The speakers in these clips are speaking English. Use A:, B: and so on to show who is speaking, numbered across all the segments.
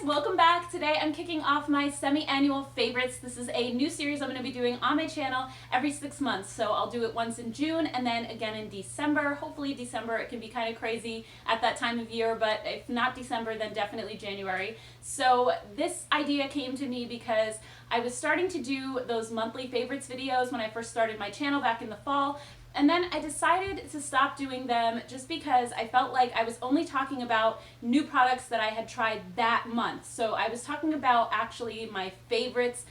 A: welcome back. Today I'm kicking off my semi-annual favorites. This is a new series I'm going to be doing on my channel every 6 months. So I'll do it once in June and then again in December. Hopefully December. It can be kind of crazy at that time of year, but if not December, then definitely January. So this idea came to me because I was starting to do those monthly favorites videos when I first started my channel back in the fall. And then I decided to stop doing them just because I felt like I was only talking about new products that I had tried that month. So I was talking about actually my favorites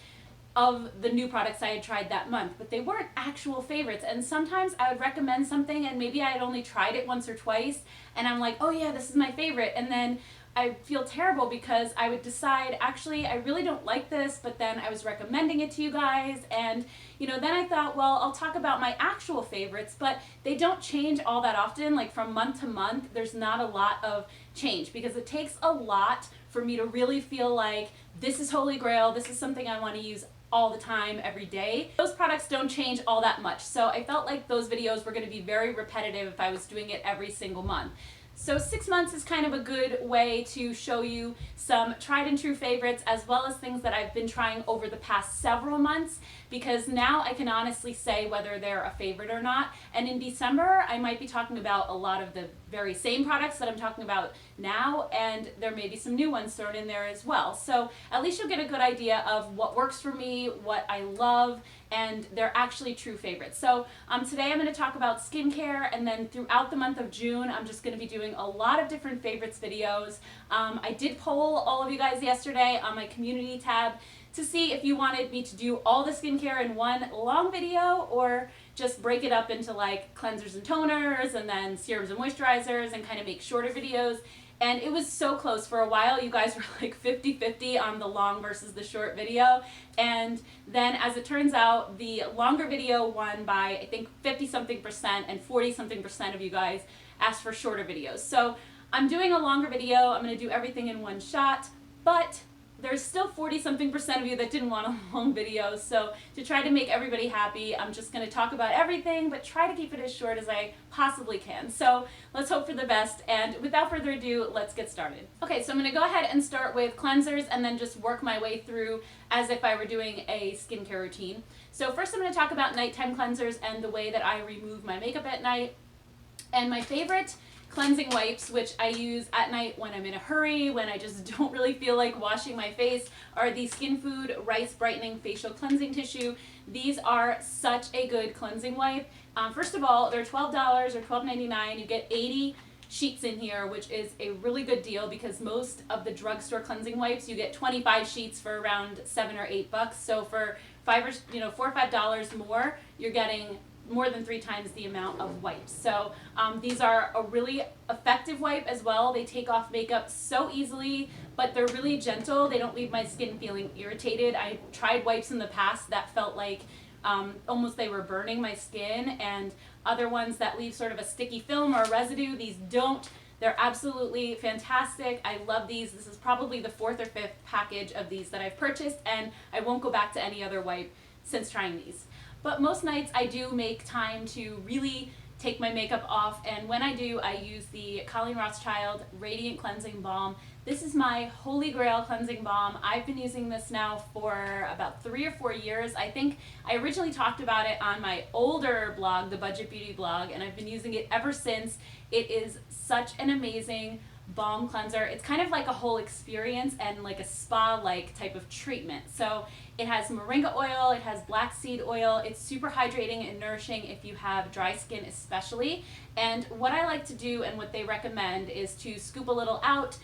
A: of the new products I had tried that month, but they weren't actual favorites. And sometimes I would recommend something and maybe I had only tried it once or twice and I'm like, oh yeah, this is my favorite. And then I feel terrible because I would decide, actually, I really don't like this, but then I was recommending it to you guys. And, then I thought, well, I'll talk about my actual favorites, but they don't change all that often. Like from month to month, there's not a lot of change because it takes a lot for me to really feel like this is Holy Grail. This is something I want to use all the time, every day. Those products don't change all that much. So I felt like those videos were going to be very repetitive if I was doing it every single month. So 6 months is kind of a good way to show you some tried and true favorites as well as things that I've been trying over the past several months, because now I can honestly say whether they're a favorite or not. And in December, I might be talking about a lot of the very same products that I'm talking about now, and there may be some new ones thrown in there as well. So at least you'll get a good idea of what works for me, what I love, and they're actually true favorites. So today I'm going to talk about skincare, and then throughout the month of June I'm just going to be doing a lot of different favorites videos. I did poll all of you guys yesterday on my community tab to see if you wanted me to do all the skincare in one long video or just break it up into like cleansers and toners and then serums and moisturizers and kind of make shorter videos. And it was so close. For a while you guys were like 50-50 on the long versus the short video, and then as it turns out the longer video won by I think 50-something% and 40-something% of you guys asked for shorter videos. So I'm doing a longer video. I'm going to do everything in one shot, but there's still 40-something% of you that didn't want a long video. So to try to make everybody happy, I'm just going to talk about everything, but try to keep it as short as I possibly can. So let's hope for the best. And without further ado, let's get started. Okay, so I'm going to go ahead and start with cleansers and then just work my way through as if I were doing a skincare routine. So first I'm going to talk about nighttime cleansers and the way that I remove my makeup at night. And my favorite cleansing wipes, which I use at night when I'm in a hurry, when I just don't really feel like washing my face, are the Skin Food Rice Brightening Facial Cleansing Tissue. These are such a good cleansing wipe. First of all, they're $12 or $12.99. You get 80 sheets in here, which is a really good deal because most of the drugstore cleansing wipes, you get 25 sheets for around $7 or $8. So for $4 or $5 more, you're getting more than 3 times the amount of wipes. So these are a really effective wipe as well. They take off makeup so easily, but they're really gentle. They don't leave my skin feeling irritated. I tried wipes in the past that felt like almost they were burning my skin, and other ones that leave sort of a sticky film or a residue. These don't. They're absolutely fantastic. I love these. This is probably the 4th or 5th package of these that I've purchased, and I won't go back to any other wipe since trying these. But most nights I do make time to really take my makeup off, and when I do, I use the Colleen Rothschild Radiant Cleansing Balm. This is my Holy Grail cleansing balm. I've been using this now for about 3 or 4 years. I think I originally talked about it on my older blog, the Budget Beauty blog, and I've been using it ever since. It is such an amazing balm cleanser. It's kind of like a whole experience and like a spa-like type of treatment. So it has moringa oil, it has black seed oil. It's super hydrating and nourishing if you have dry skin especially. And what I like to do and what they recommend is to scoop a little out,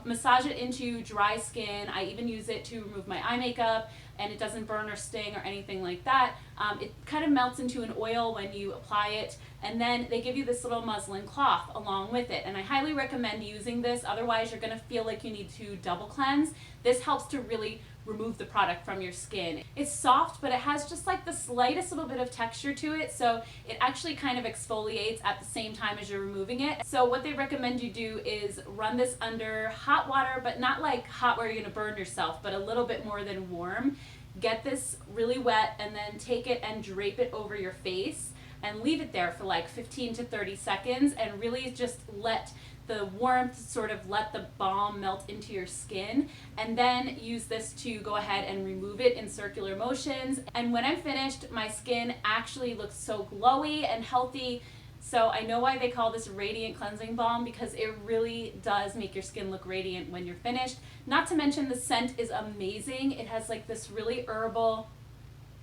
A: massage it into dry skin. I even use it to remove my eye makeup, and it doesn't burn or sting or anything like that. It kind of melts into an oil when you apply it, and then they give you this little muslin cloth along with it. And I highly recommend using this, otherwise you're gonna feel like you need to double cleanse. This helps to really remove the product from your skin. It's soft, but it has just like the slightest little bit of texture to it, so it actually kind of exfoliates at the same time as you're removing it. So what they recommend you do is run this under hot water, but not like hot where you're gonna burn yourself, but a little bit more than warm. Get this really wet and then take it and drape it over your face and leave it there for like 15 to 30 seconds and really just let the warmth to sort of let the balm melt into your skin, and then use this to go ahead and remove it in circular motions. And when I'm finished, my skin actually looks so glowy and healthy. So I know why they call this radiant cleansing balm, because it really does make your skin look radiant when you're finished. Not to mention the scent is amazing. It has like this really herbal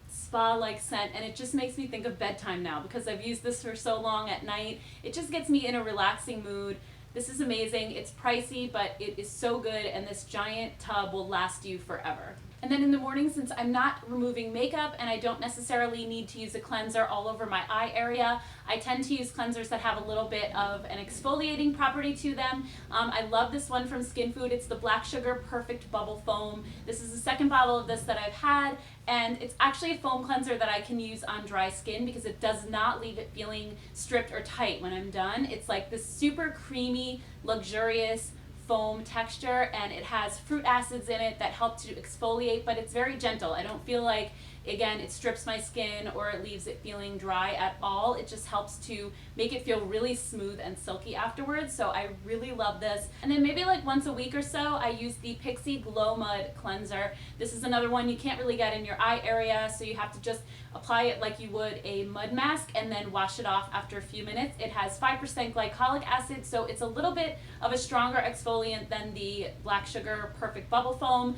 A: spa-like scent, and it just makes me think of bedtime now because I've used this for so long at night. It just gets me in a relaxing mood. This is amazing. It's pricey, but it is so good, and this giant tub will last you forever. And then in the morning, since I'm not removing makeup and I don't necessarily need to use a cleanser all over my eye area, I tend to use cleansers that have a little bit of an exfoliating property to them. I love this one from Skin Food. It's the Black Sugar Perfect Bubble Foam. This is the second bottle of this that I've had, and it's actually a foam cleanser that I can use on dry skin because it does not leave it feeling stripped or tight when I'm done. It's like this super creamy, luxurious foam texture, and it has fruit acids in it that help to exfoliate, but it's very gentle. I don't feel like, again, it strips my skin or it leaves it feeling dry at all. It just helps to make it feel really smooth and silky afterwards, so I really love this. And then maybe like once a week or so, I use the Pixi Glow Mud Cleanser. This is another one you can't really get in your eye area, so you have to just apply it like you would a mud mask and then wash it off after a few minutes. It has 5% glycolic acid, so it's a little bit of a stronger exfoliant than the Black Sugar Perfect Bubble Foam,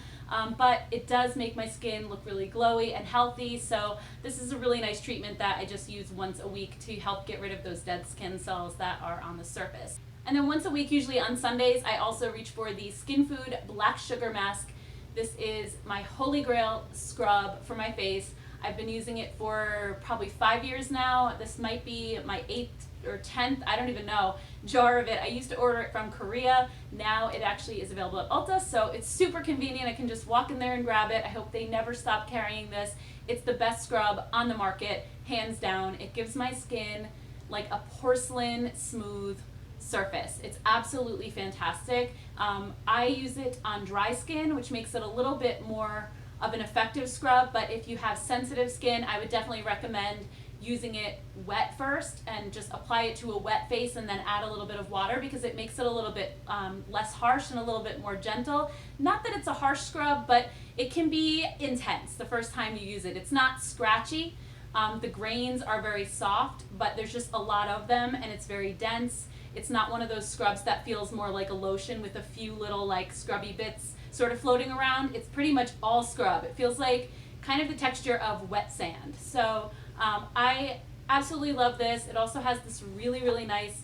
A: but it does make my skin look really glowy and healthy, so this is a really nice treatment that I just use once a week to help get rid of those dead skin cells that are on the surface. And then once a week, usually on Sundays, I also reach for the Skin Food Black Sugar Mask. This is my holy grail scrub for my face. I've been using it for probably 5 years now. This might be my 8th or 10th, I don't even know, jar of it. I used to order it from Korea. Now it actually is available at Ulta, so it's super convenient. I can just walk in there and grab it. I hope they never stop carrying this. It's the best scrub on the market, hands down. It gives my skin like a porcelain smooth surface. It's absolutely fantastic. I use it on dry skin, which makes it a little bit more of an effective scrub, but if you have sensitive skin, I would definitely recommend using it wet first and just apply it to a wet face and then add a little bit of water, because it makes it a little bit less harsh and a little bit more gentle. Not that it's a harsh scrub, but it can be intense the first time you use it. It's not scratchy. The grains are very soft, but there's just a lot of them, and it's very dense. It's not one of those scrubs that feels more like a lotion with a few little like scrubby bits sort of floating around. It's pretty much all scrub. It feels like kind of the texture of wet sand. So I absolutely love this. It also has this really, really nice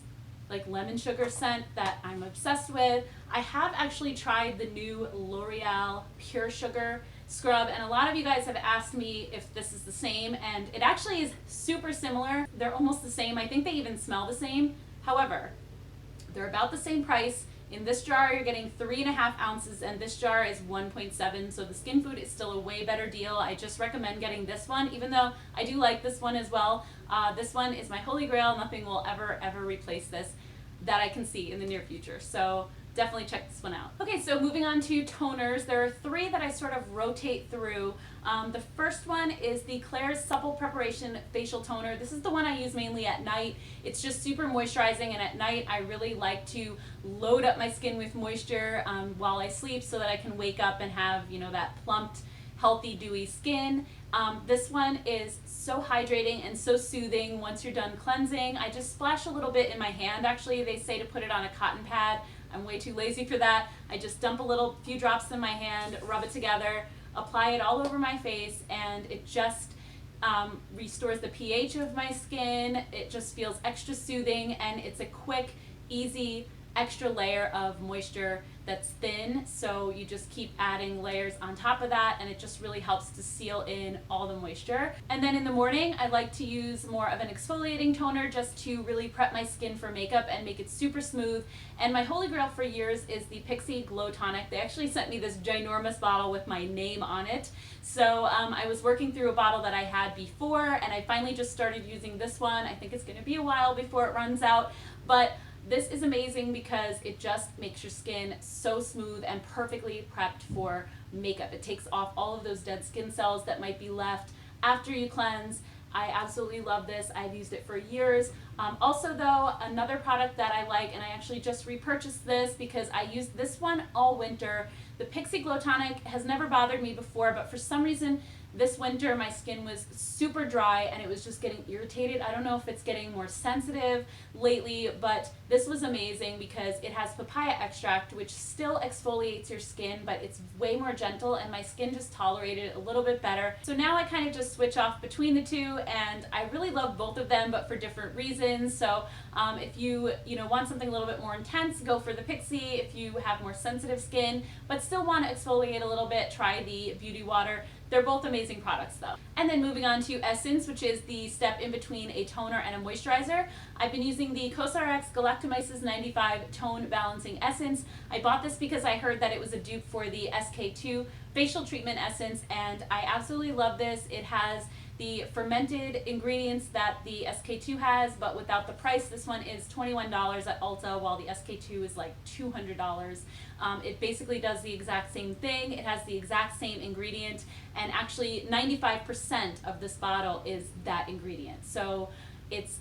A: like lemon sugar scent that I'm obsessed with. I have actually tried the new L'Oreal Pure Sugar scrub, and a lot of you guys have asked me if this is the same, and it actually is super similar. They're almost the same. I think they even smell the same. However, they're about the same price. In this jar, you're getting 3.5 ounces, and this jar is 1.7, so the Skin Food is still a way better deal. I just recommend getting this one, even though I do like this one as well. This one is my holy grail. Nothing will ever replace this that I can see in the near future, so definitely check this one out. Okay, so moving on to toners. There are 3 that I sort of rotate through. The first one is the Klairs Supple Preparation Facial Toner. This is the one I use mainly at night. It's just super moisturizing, and at night I really like to load up my skin with moisture while I sleep so that I can wake up and have, you know, that plumped, healthy, dewy skin. This one is so hydrating and so soothing once you're done cleansing. I just splash a little bit in my hand. Actually, they say to put it on a cotton pad. I'm way too lazy for that. I just dump a few drops in my hand, rub it together, apply it all over my face, and it just restores the pH of my skin. It just feels extra soothing, and it's a quick, easy, extra layer of moisture that's thin, so you just keep adding layers on top of that, and it just really helps to seal in all the moisture. And then in the morning, I like to use more of an exfoliating toner just to really prep my skin for makeup and make it super smooth. And my holy grail for years is the Pixi Glow Tonic. They actually sent me this ginormous bottle with my name on it. So I was working through a bottle that I had before, and I finally just started using this one. I think it's going to be a while before it runs out, but this is amazing because it just makes your skin so smooth and perfectly prepped for makeup. It takes off all of those dead skin cells that might be left after you cleanse. I absolutely love this. I've used it for years. Also though, another product that I like, and I actually just repurchased this because I used this one all winter. The Pixi Glow Tonic has never bothered me before, but for some reason this winter my skin was super dry and it was just getting irritated. I don't know if it's getting more sensitive lately, but this was amazing because it has papaya extract, which still exfoliates your skin, but it's way more gentle, and my skin just tolerated it a little bit better. So now I kind of just switch off between the two, and I really love both of them, but for different reasons. So if you want something a little bit more intense, go for the Pixi. If you have more sensitive skin but still want to exfoliate a little bit, try the Beauty Water. They're both amazing products though. And then moving on to Essence, which is the step in between a toner and a moisturizer. I've been using the Cossacks Galactomyces 95 Tone Balancing Essence. I bought this because I heard that it was a dupe for the SK2 Facial Treatment Essence, and I absolutely love this. It has the fermented ingredients that the SK2 has, but without the price. This one is $21 at Ulta, while the SK2 is like $200. It basically does the exact same thing. It has the exact same ingredient, and actually 95% of this bottle is that ingredient. So it's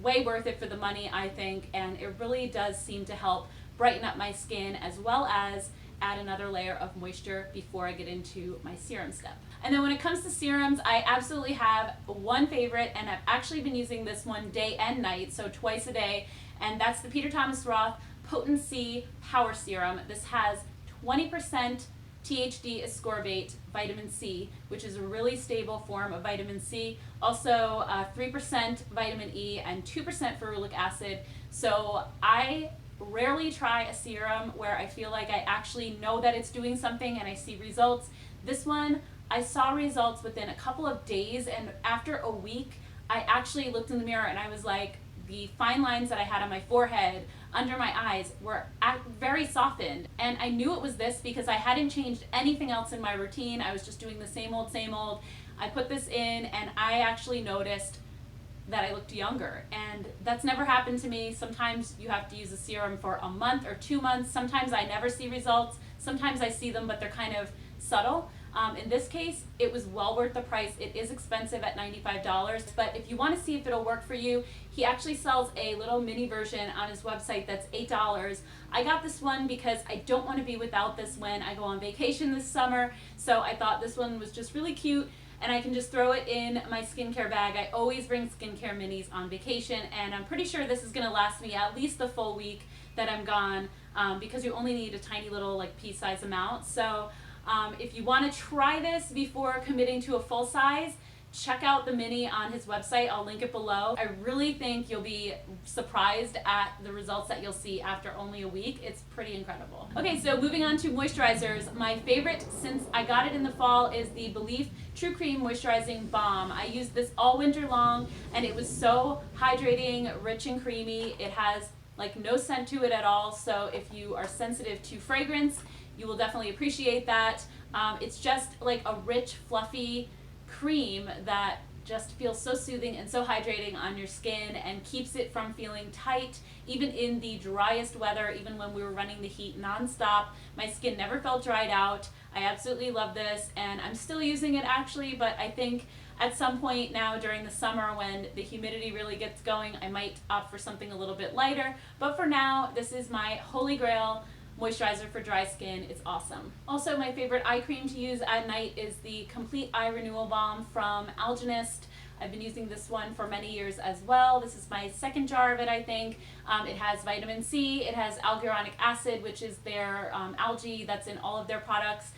A: way worth it for the money, I think, and it really does seem to help brighten up my skin as well as add another layer of moisture before I get into my serum step. And then when it comes to serums, I absolutely have one favorite, and I've actually been using this one day and night, so twice a day, and that's the Peter Thomas Roth Potency Power Serum. This has 20% THD ascorbate vitamin C, which is a really stable form of vitamin C. Also 3% vitamin E and 2% ferulic acid. So I rarely try a serum where I feel like I actually know that it's doing something and I see results. This one, I saw results within a couple of days, and after a week, I actually looked in the mirror and I was like, the fine lines that I had on my forehead, under my eyes, were very softened. And I knew it was this because I hadn't changed anything else in my routine. I was just doing the same old, same old. I put this in and I actually noticed that I looked younger, and that's never happened to me. Sometimes you have to use a serum for a month or 2 months. Sometimes I never see results. Sometimes I see them, but they're kind of subtle. In this case, it was well worth the price. It is expensive at $95, but if you want to see if it'll work for you, he actually sells a little mini version on his website that's $8. I got this one because I don't want to be without this when I go on vacation this summer, so I thought this one was just really cute, and I can just throw it in my skincare bag. I always bring skincare minis on vacation, and I'm pretty sure this is going to last me at least the full week that I'm gone, because you only need a tiny little like pea-size amount. So if you want to try this before committing to a full size, check out the mini on his website. I'll link it below. I really think you'll be surprised at the results that you'll see after only a week. It's pretty incredible. Okay, so moving on to moisturizers. My favorite since I got it in the fall is the Belief True Cream Moisturizing Balm. I used this all winter long, and it was so hydrating, rich and creamy. It has like no scent to it at all, so if you are sensitive to fragrance, you will definitely appreciate that. It's just like a rich, fluffy cream that just feels so soothing and so hydrating on your skin and keeps it from feeling tight. Even in the driest weather, even when we were running the heat nonstop, my skin never felt dried out. I absolutely love this, and I'm still using it actually, but I think at some point now during the summer when the humidity really gets going, I might opt for something a little bit lighter. But for now, this is my holy grail moisturizer for dry skin. It's awesome. Also, my favorite eye cream to use at night is the Complete Eye Renewal Balm from Algenist. I've been using this one for many years as well. This is my second jar of it, I think. It has vitamin C, it has alguronic acid, which is their algae that's in all of their products.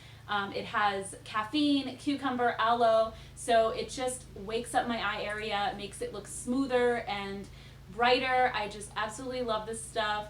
A: It has caffeine, cucumber, aloe, so it just wakes up my eye area, makes it look smoother and brighter. I just absolutely love this stuff.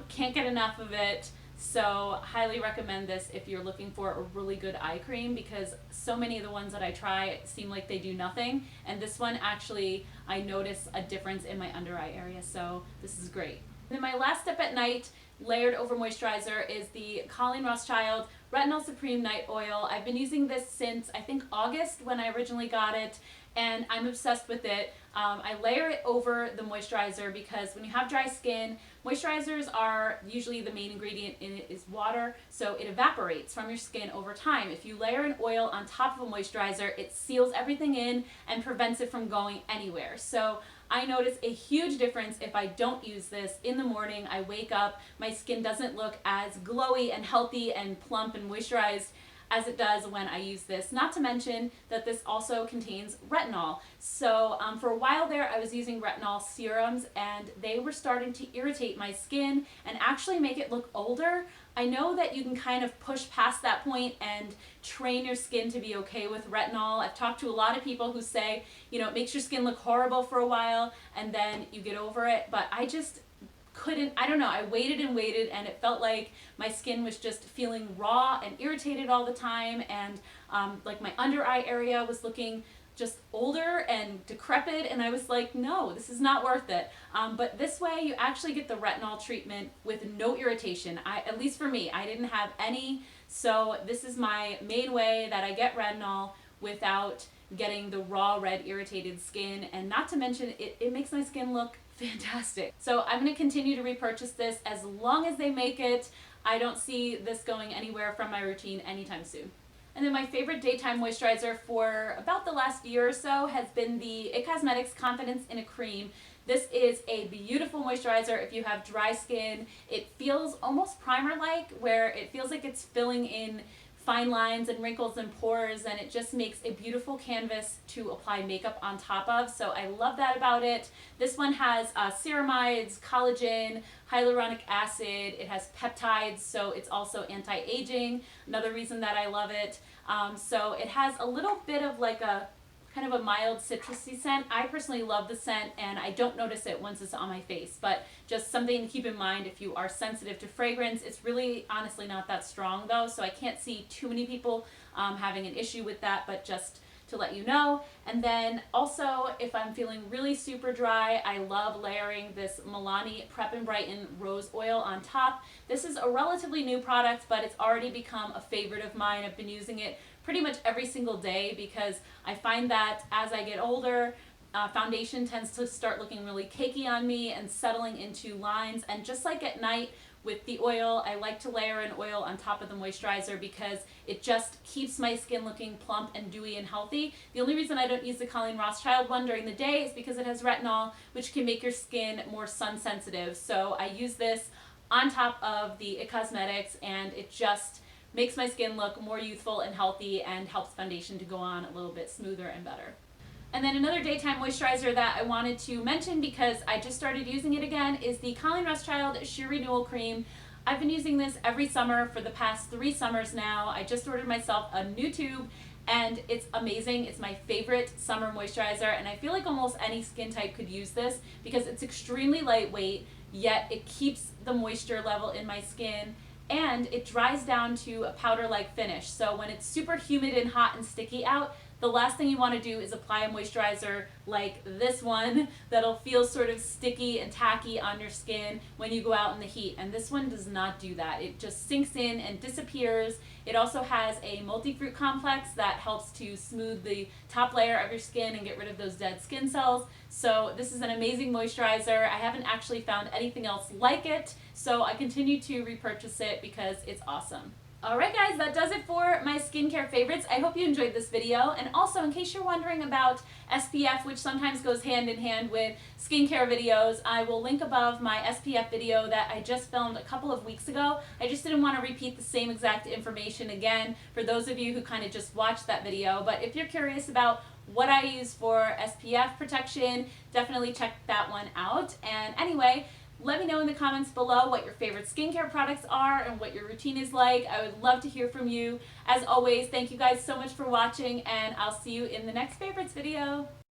A: Can't get enough of it. So highly recommend this if you're looking for a really good eye cream, because so many of the ones that I try seem like they do nothing, and this one actually I notice a difference in my under eye area, so this is great. And then my last step at night, layered over moisturizer, is the Colleen Rothschild Retinol Supreme Night Oil. I've been using this since I think August when I originally got it, and I'm obsessed with it. I layer it over the moisturizer because when you have dry skin, moisturizers are usually the main ingredient in it is water, so it evaporates from your skin over time. If you layer an oil on top of a moisturizer, it seals everything in and prevents it from going anywhere. So I notice a huge difference if I don't use this. In the morning, I wake up, my skin doesn't look as glowy and healthy and plump and moisturized as it does when I use this. Not to mention that this also contains retinol. So for a while there, I was using retinol serums and they were starting to irritate my skin and actually make it look older. I know that you can kind of push past that point and train your skin to be okay with retinol. I've talked to a lot of people who say, you know, it makes your skin look horrible for a while and then you get over it, but I just couldn't, I don't know, I waited and waited and it felt like my skin was just feeling raw and irritated all the time, and like my under eye area was looking just older and decrepit, and I was like, no, this is not worth it. But this way you actually get the retinol treatment with no irritation. At least for me, I didn't have any, so this is my main way that I get retinol without getting the raw red irritated skin, and not to mention it makes my skin look fantastic. So I'm going to continue to repurchase this as long as they make it. I don't see this going anywhere from my routine anytime soon. And then my favorite daytime moisturizer for about the last year or so has been the It Cosmetics Confidence in a Cream. This is a beautiful moisturizer if you have dry skin. It feels almost primer-like, where it feels like it's filling in fine lines and wrinkles and pores, and it just makes a beautiful canvas to apply makeup on top of. So I love that about it. This one has ceramides, collagen, hyaluronic acid, it has peptides, so it's also anti-aging, another reason that I love it. So it has a little bit of like a kind of a mild citrusy scent. I personally love the scent and I don't notice it once it's on my face, but just something to keep in mind if you are sensitive to fragrance. It's really honestly not that strong though, so I can't see too many people having an issue with that, but just to let you know. And then also, if I'm feeling really super dry, I love layering this Milani Prep and Brighten Rose Oil on top. This is a relatively new product, but it's already become a favorite of mine. I've been using it pretty much every single day because I find that as I get older, foundation tends to start looking really cakey on me and settling into lines. And just like at night with the oil, I like to layer an oil on top of the moisturizer because it just keeps my skin looking plump and dewy and healthy. The only reason I don't use the Colleen Rothschild one during the day is because it has retinol, which can make your skin more sun sensitive. So I use this on top of the It Cosmetics, and it just makes my skin look more youthful and healthy and helps foundation to go on a little bit smoother and better. And then another daytime moisturizer that I wanted to mention because I just started using it again is the Colleen Rothschild Sheer Renewal Cream. I've been using this every summer for the past 3 summers now. I just ordered myself a new tube and it's amazing. It's my favorite summer moisturizer, and I feel like almost any skin type could use this because it's extremely lightweight, yet it keeps the moisture level in my skin and it dries down to a powder-like finish. So when it's super humid and hot and sticky out, the last thing you want to do is apply a moisturizer like this one that'll feel sort of sticky and tacky on your skin when you go out in the heat. And this one does not do that. It just sinks in and disappears. It also has a multi-fruit complex that helps to smooth the top layer of your skin and get rid of those dead skin cells. So this is an amazing moisturizer. I haven't actually found anything else like it, so I continue to repurchase it because it's awesome. Alright guys, that does it for my skincare favorites. I hope you enjoyed this video, and also in case you're wondering about SPF, which sometimes goes hand in hand with skincare videos, I will link above my SPF video that I just filmed a couple of weeks ago. I just didn't want to repeat the same exact information again for those of you who kind of just watched that video, but if you're curious about what I use for SPF protection, definitely check that one out. And anyway, let me know in the comments below what your favorite skincare products are and what your routine is like. I would love to hear from you. As always, thank you guys so much for watching, and I'll see you in the next favorites video.